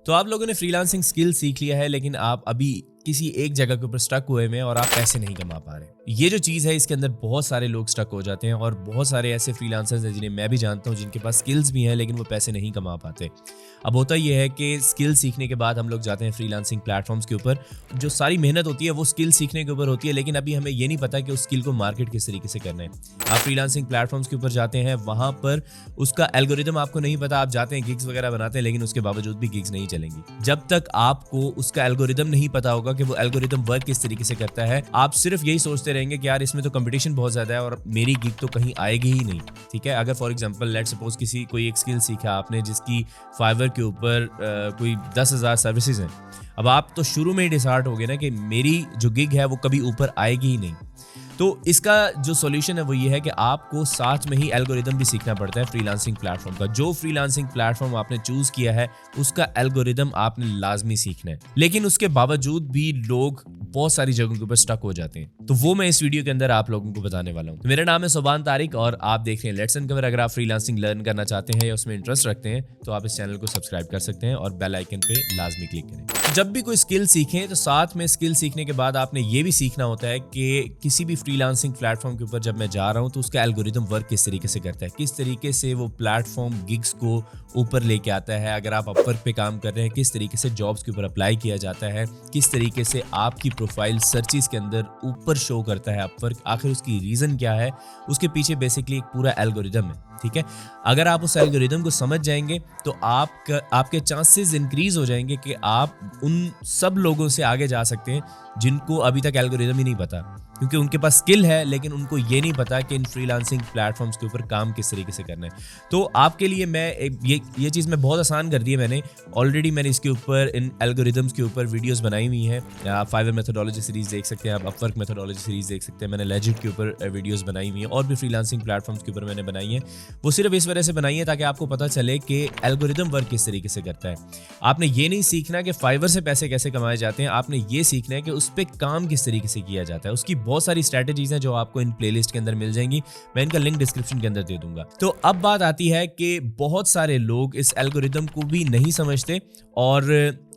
तो आप लोगों ने फ्रीलांसिंग स्किल सीख लिया है, लेकिन आप अभी किसी एक जगह के ऊपर स्टक हुए हैं और आप पैसे नहीं कमा पा रहे। ये जो चीज़ है इसके अंदर बहुत सारे लोग स्टक हो जाते हैं और बहुत सारे ऐसे फ्रीलांसर्स हैं जिन्हें मैं भी जानता हूँ जिनके पास स्किल्स भी हैं लेकिन वो पैसे नहीं कमा पाते। अब होता ये है कि स्किल सीखने के बाद हम लोग जाते हैं फ्रीलांसिंग प्लेटफॉर्म्स के ऊपर। जो सारी मेहनत होती है वो स्किल सीखने के ऊपर होती है, लेकिन अभी हमें ये नहीं पता कि उस स्किल को मार्केट किस तरीके से करना है। आप फ्रीलांसिंग प्लेटफॉर्म्स के ऊपर जाते हैं, वहाँ पर उसका एल्गोरिदम आपको नहीं पता। आप जाते हैं, गिग्स वगैरह बनाते हैं, लेकिन उसके बावजूद भी गिग्स नहीं चलेंगी जब तक आपको उसका एल्गोरिदम नहीं पता होगा कि वो एल्गोरिदम वर्क किस तरीके से करता है। आप सिर्फ यही सोचते रहेंगे कि यार इसमें तो कंपटीशन बहुत ज्यादा है और मेरी गिग तो कहीं आएगी ही नहीं। ठीक है, अगर फॉर एग्जांपल लेट्स सपोज कोई एक स्किल सीखा आपने जिसकी फाइवर के ऊपर कोई 10,000 सर्विसेज हैं। अब आप तो शुरू में ही डिसाइड हो गए ना कि मेरी जो गिग है वो कभी ऊपर आएगी ही नहीं। तो इसका जो सॉल्यूशन है वो ये है कि आपको साथ में ही एल्गोरिदम भी सीखना पड़ता है फ्रीलांसिंग प्लेटफॉर्म का। जो फ्रीलांसिंग प्लेटफॉर्म आपने चूज किया है उसका एल्गोरिदम आपने लाजमी सीखना है, लेकिन उसके बावजूद भी लोग बहुत सारी जगहों के ऊपर स्टक हो जाते हैं। तो वो मैं इस वीडियो के अंदर आप लोगों को बताने वाला हूँ। तो मेरा नाम है सोबान तारिक और आप देख रहे हैं लेट्स अनकवर। अगर आप फ्रीलांसिंग लर्न करना चाहते हैं या उसमें इंटरेस्ट रखते हैं तो आप इस चैनल को सब्सक्राइब कर सकते हैं और बेल आइकन पे लाजमी क्लिक करें। जब भी कोई स्किल सीखें तो साथ में स्किल सीखने के बाद आपने ये भी सीखना होता है कि किसी भी फ्रीलांसिंग प्लेटफॉर्म के ऊपर जब मैं जा रहा हूं तो उसका एल्गोरिदम वर्क किस तरीके से करता है, किस तरीके से वो प्लेटफॉर्म गिग्स को ऊपर लेके आता है। अगर आप अपवर्क पे काम कर रहे हैं, किस तरीके से जॉब्स के ऊपर अप्लाई किया जाता है, किस तरीके से आपकी प्रोफाइल सर्चेस के अंदर ऊपर शो करता है अपवर्क, आखिर उसकी रीजन क्या है, उसके पीछे बेसिकली एक पूरा एल्गोरिदम है। ठीक है, अगर आप उस एल्गोरिदम को समझ जाएंगे तो आपके चांसेस इंक्रीज हो जाएंगे कि आप उन सब लोगों से आगे जा सकते हैं जिनको अभी तक एल्गोरिदम ही नहीं पता, क्योंकि उनके पास स्किल है लेकिन उनको ये नहीं पता कि इन फ्रीलांसिंग प्लेटफॉर्म्स के ऊपर काम किस तरीके से करना है। तो आपके लिए मैं ये चीज़ मैं बहुत आसान कर दी है। मैंने इसके ऊपर इन एल्गोरिदम्स के ऊपर वीडियोस बनाई हुई हैं। आप फाइवर मेथोडोलॉजी सीरीज देख सकते हैं, आप अपवर्क मेथोडोलॉजी सीरीज देख सकते हैं। मैंने लेजिट के ऊपर वीडियोस बनाई हुई हैं और भी फ्रीलांसिंग प्लेटफॉर्म्स के ऊपर मैंने बनाई है। वो सिर्फ इस वजह से बनाई है ताकि आपको पता चले कि एल्गोरिदम वर्क किस तरीके से करता है। आपने ये नहीं सीखना कि फाइवर से पैसे कैसे कमाए जाते हैं, आपने ये सीखना है कि उस पर काम किस तरीके से किया जाता है। उसकी बहुत सारी स्ट्रैटेजीज हैं जो आपको इन प्लेलिस्ट के अंदर मिल जाएंगी, मैं इनका लिंक डिस्क्रिप्शन के अंदर दे दूंगा। तो अब बात आती है कि बहुत सारे लोग इस एल्गोरिदम को भी नहीं समझते और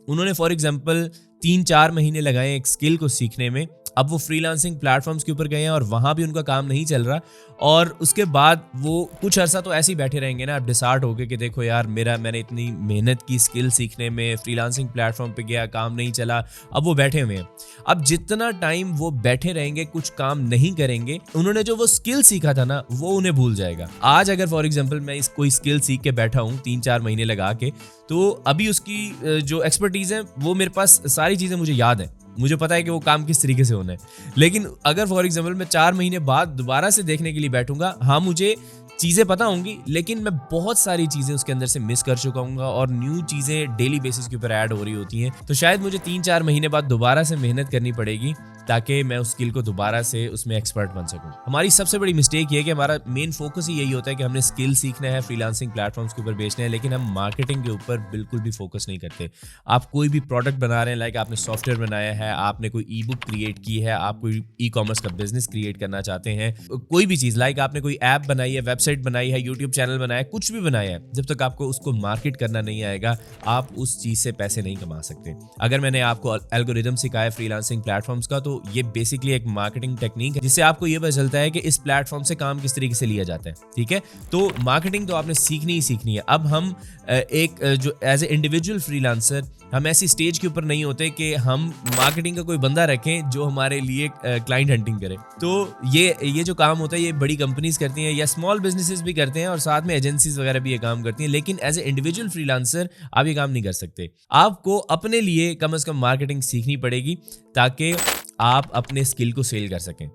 उन्होंने फॉर एग्जांपल 3-4 महीने लगाए एक स्किल को सीखने में। अब वो फ्रीलांसिंग प्लेटफॉर्म्स के ऊपर गए हैं और वहां भी उनका काम नहीं चल रहा और उसके बाद वो कुछ अरसा तो ऐसे ही बैठे रहेंगे ना, डिसार्ट होके कि देखो यार मैंने इतनी मेहनत की स्किल सीखने में, फ्रीलांसिंग प्लेटफॉर्म पे गया, काम नहीं चला। अब वो बैठे हुए हैं। अब जितना टाइम वो बैठे रहेंगे, कुछ काम नहीं करेंगे, उन्होंने जो वो स्किल सीखा था ना वो उन्हें भूल जाएगा। आज अगर फॉर एग्जाम्पल मैं कोई स्किल सीख के बैठा हूँ 3-4 महीने लगा के, तो अभी उसकी जो एक्सपर्टीज है वो मेरे पास सारी चीजें मुझे याद है, मुझे पता है कि वो काम किस तरीके से होना है। लेकिन अगर फॉर एग्जांपल मैं 4 महीने बाद दोबारा से देखने के लिए बैठूंगा, हाँ मुझे चीज़ें पता होंगी लेकिन मैं बहुत सारी चीज़ें उसके अंदर से मिस कर चुका हूँ और न्यू चीज़ें डेली बेसिस के ऊपर ऐड हो रही होती हैं। तो शायद मुझे 3-4 महीने बाद दोबारा से मेहनत करनी पड़ेगी ताकि मैं उस स्किल को दोबारा से उसमें एक्सपर्ट बन सकूं। हमारी सबसे बड़ी मिस्टेक ये है कि हमारा मेन फोकस ही यही होता है कि हमने स्किल सीखना है, फ्रीलांसिंग प्लेटफॉर्म्स के ऊपर बेचना है, लेकिन हम मार्केटिंग के ऊपर बिल्कुल भी फोकस नहीं करते। आप कोई भी प्रोडक्ट बना रहे हैं, लाइक आपने सॉफ्टवेयर बनाया है, आपने कोई ई बुक क्रिएट की है, आप कोई ई कॉमर्स का बिजनेस क्रिएट करना चाहते हैं, कोई भी चीज़, लाइक आपने कोई ऐप बनाई है, वेबसाइट बनाई है, यूट्यूब चैनल बनाया है, कुछ भी बनाया है, जब तक आपको उसको मार्केट करना नहीं आएगा आप उस चीज़ से पैसे नहीं कमा सकते। अगर मैंने आपको एल्गोरिदम सिखाया फ्रीलांसिंग प्लेटफॉर्म्स का, तो ये बेसिकली एक मार्केटिंग टेक्निक है जिससे आपको ये पता चलता है कि इस प्लेटफॉर्म से काम किस तरीके से लिया जाता है। ठीक है, तो मार्केटिंग तो आपने सीखनी ही सीखनी है। अब हम जो एज ए इंडिविजुअल फ्रीलांसर हम ऐसी स्टेज के ऊपर नहीं होते कि हम मार्केटिंग का कोई बंदा रखें जो हमारे लिए क्लाइंट हंटिंग करे। तो ये जो काम होता है ये बड़ी कंपनीज करती हैं या स्मॉल बिजनेसेस भी करते हैं और साथ में एजेंसीज वगैरह भी ये काम करती हैं, लेकिन एज ए इंडिविजुअल फ्रीलांसर आप ये काम नहीं कर सकते। आपको अपने लिए कम से कम मार्केटिंग सीखनी पड़ेगी ताकि आप अपने स्किल को सेल कर सकें।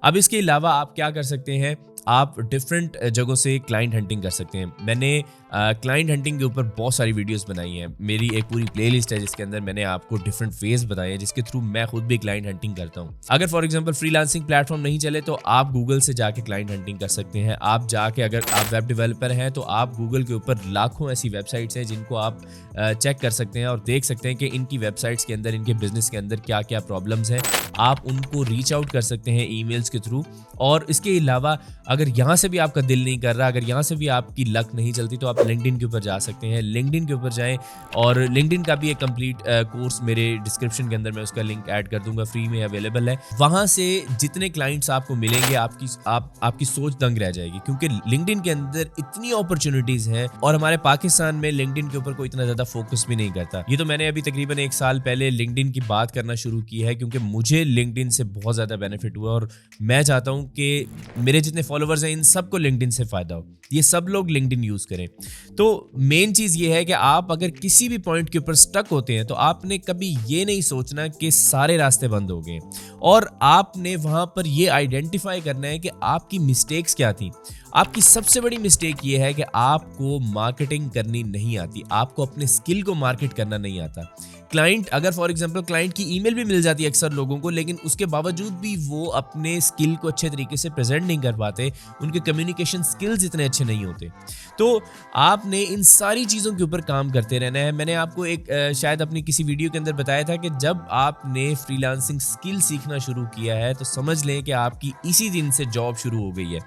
अब इसके अलावा आप क्या कर सकते हैं, आप डिफरेंट जगहों से क्लाइंट हंटिंग कर सकते हैं। मैंने क्लाइंट हंटिंग के ऊपर बहुत सारी वीडियोस बनाई हैं। मेरी एक पूरी प्लेलिस्ट है जिसके अंदर मैंने आपको डिफरेंट वेज बताए हैं जिसके थ्रू मैं खुद भी क्लाइंट हंटिंग करता हूं। अगर फॉर एग्जांपल फ्रीलांसिंग प्लेटफॉर्म नहीं चले तो आप गूगल से जाके क्लाइंट हंटिंग कर सकते हैं। आप जाके, अगर आप वेब डेवलपर हैं तो आप गूगल के ऊपर लाखों ऐसी वेबसाइट्स हैं जिनको आप चेक कर सकते हैं और देख सकते हैं कि इनकी वेबसाइट्स के अंदर, इनके बिजनेस के अंदर क्या क्या प्रॉब्लम्स हैं। आप उनको रीच आउट कर सकते हैं ईमेल्स के थ्रू। और इसके अलावा अगर यहाँ से भी आपका दिल नहीं कर रहा, अगर यहाँ से भी आपकी लक नहीं चलती, तो आप आप लिंक्डइन के ऊपर जा सकते हैं। लिंक्डइन के ऊपर जाएं और लिंक्डइन का भी एक कंप्लीट कोर्स मेरे डिस्क्रिप्शन के अंदर मैं उसका लिंक ऐड कर दूंगा, फ्री में अवेलेबल है। वहां से जितने क्लाइंट्स आपको मिलेंगे आपकी सोच दंग रह जाएगी, क्योंकि लिंक्डइन के अंदर इतनी अपॉर्चुनिटीज हैं और हमारे पाकिस्तान में लिंक्डइन के ऊपर कोई इतना ज्यादा फोकस भी नहीं करता। ये तो मैंने अभी तकरीबन 1 साल पहले लिंक्डइन की बात करना शुरू की है, क्योंकि मुझे लिंक्डइन से बहुत ज्यादा बेनिफिट हुआ और मैं चाहता हूं कि मेरे जितने फॉलोअर्स हैं इन सबको लिंक्डइन से फायदा हो, ये सब लोग लिंक्डइन यूज करें। तो मेन चीज ये है कि आप अगर किसी भी पॉइंट के ऊपर स्टक होते हैं तो आपने कभी ये नहीं सोचना कि सारे रास्ते बंद हो गए, और आपने वहां पर ये आइडेंटिफाई करना है कि आपकी मिस्टेक्स क्या थी। आपकी सबसे बड़ी मिस्टेक ये है कि आपको मार्केटिंग करनी नहीं आती, आपको अपने स्किल को मार्केट करना नहीं आता। क्लाइंट अगर फॉर एग्जांपल क्लाइंट की ईमेल भी मिल जाती है अक्सर लोगों को, लेकिन उसके बावजूद भी वो अपने स्किल को अच्छे तरीके से प्रेजेंट नहीं कर पाते, उनके कम्युनिकेशन स्किल्स इतने अच्छे नहीं होते। तो आपने इन सारी चीज़ों के ऊपर काम करते रहना है। मैंने आपको एक शायद अपनी किसी वीडियो के अंदर बताया था कि जब आपने फ्रीलांसिंग स्किल सीखना शुरू किया है तो समझ लें कि आपकी इसी दिन से जॉब शुरू हो गई है।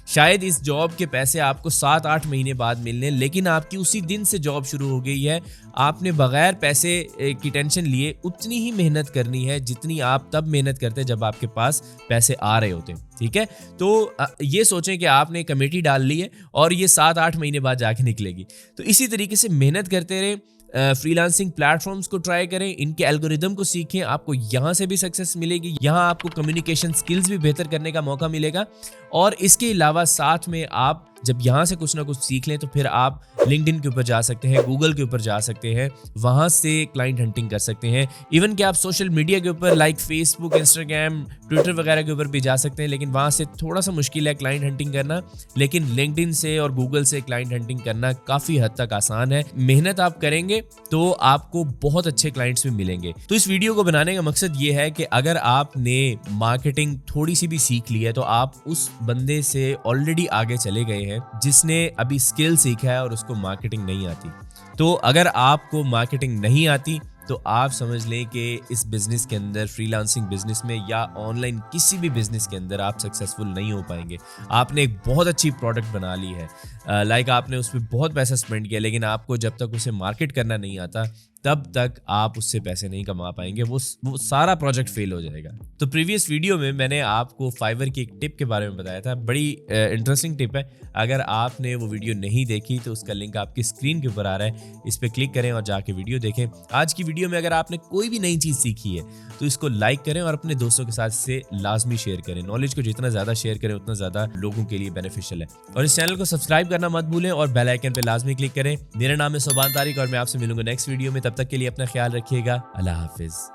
शायद इस जॉब के पैसे आपको 7-8 महीने बाद मिलने, लेकिन आपकी उसी दिन से जॉब शुरू हो गई है। आपने बगैर पैसे की टेंशन लिए उतनी ही मेहनत करनी है जितनी आप तब मेहनत करते जब आपके पास पैसे आ रहे होते, ठीक है। तो ये सोचें कि आपने कमेटी डाल ली है और ये 7-8 महीने बाद जाके निकलेगी। तो इसी तरीके से मेहनत करते रहें, फ्रीलांसिंग प्लेटफॉर्म्स को ट्राई करें, इनके एल्गोरिदम को सीखें, आपको यहाँ से भी सक्सेस मिलेगी, यहाँ आपको कम्युनिकेशन स्किल्स भी बेहतर करने का मौका मिलेगा। और इसके अलावा साथ में आप जब यहाँ से कुछ ना कुछ सीख लें तो फिर आप लिंक्डइन के ऊपर जा सकते हैं, गूगल के ऊपर जा सकते हैं, वहाँ से क्लाइंट हंटिंग कर सकते हैं। इवन कि आप सोशल मीडिया के ऊपर लाइक फेसबुक, इंस्टाग्राम, ट्विटर वगैरह के ऊपर भी जा सकते हैं, लेकिन वहाँ से थोड़ा सा मुश्किल है क्लाइंट हंटिंग करना। लेकिन लिंक्डइन से और गूगल से क्लाइंट हंटिंग करना काफ़ी हद तक आसान है। मेहनत आप करेंगे तो आपको बहुत अच्छे क्लाइंट्स भी मिलेंगे। तो इस वीडियो को बनाने का मकसद ये है कि अगर आपने मार्केटिंग थोड़ी सी भी सीख ली है तो आप उस बंदे से ऑलरेडी आगे चले गए हैं जिसने अभी स्किल सीखा है और उसको मार्केटिंग नहीं आती। तो अगर आपको मार्केटिंग नहीं आती तो आप समझ लें कि इस बिजनेस के अंदर, फ्रीलांसिंग बिजनेस में या ऑनलाइन किसी भी बिजनेस के अंदर आप सक्सेसफुल नहीं हो पाएंगे। आपने एक बहुत अच्छी प्रोडक्ट बना ली है, आपने उस पर बहुत पैसा स्पेंड किया, लेकिन आपको जब तक उसे मार्केट करना नहीं आता तब तक आप उससे पैसे नहीं कमा पाएंगे, वो सारा प्रोजेक्ट फेल हो जाएगा। तो प्रीवियस वीडियो में मैंने आपको फाइवर की एक टिप के बारे में बताया था, बड़ी इंटरेस्टिंग टिप है। अगर आपने वो वीडियो नहीं देखी तो उसका लिंक आपकी स्क्रीन के ऊपर आ रहा है, इस पर क्लिक करें और जाके वीडियो देखें। आज की वीडियो में अगर आपने कोई भी नई चीज़ सीखी है तो इसको लाइक करें और अपने दोस्तों के साथ इसे लाजमी शेयर करें। नॉलेज को जितना ज़्यादा शेयर करें उतना ज़्यादा लोगों के लिए बेनिफिशियल है। और इस चैनल को सब्सक्राइब करना मत भूलें और बेल आइकन पे लाजमी क्लिक करें। मेरा नाम है सोबान तारिक और मैं आपसे मिलूंगा नेक्स्ट वीडियो में। तब तक के लिए अपना ख्याल रखिएगा। अल्लाह हाफिज़।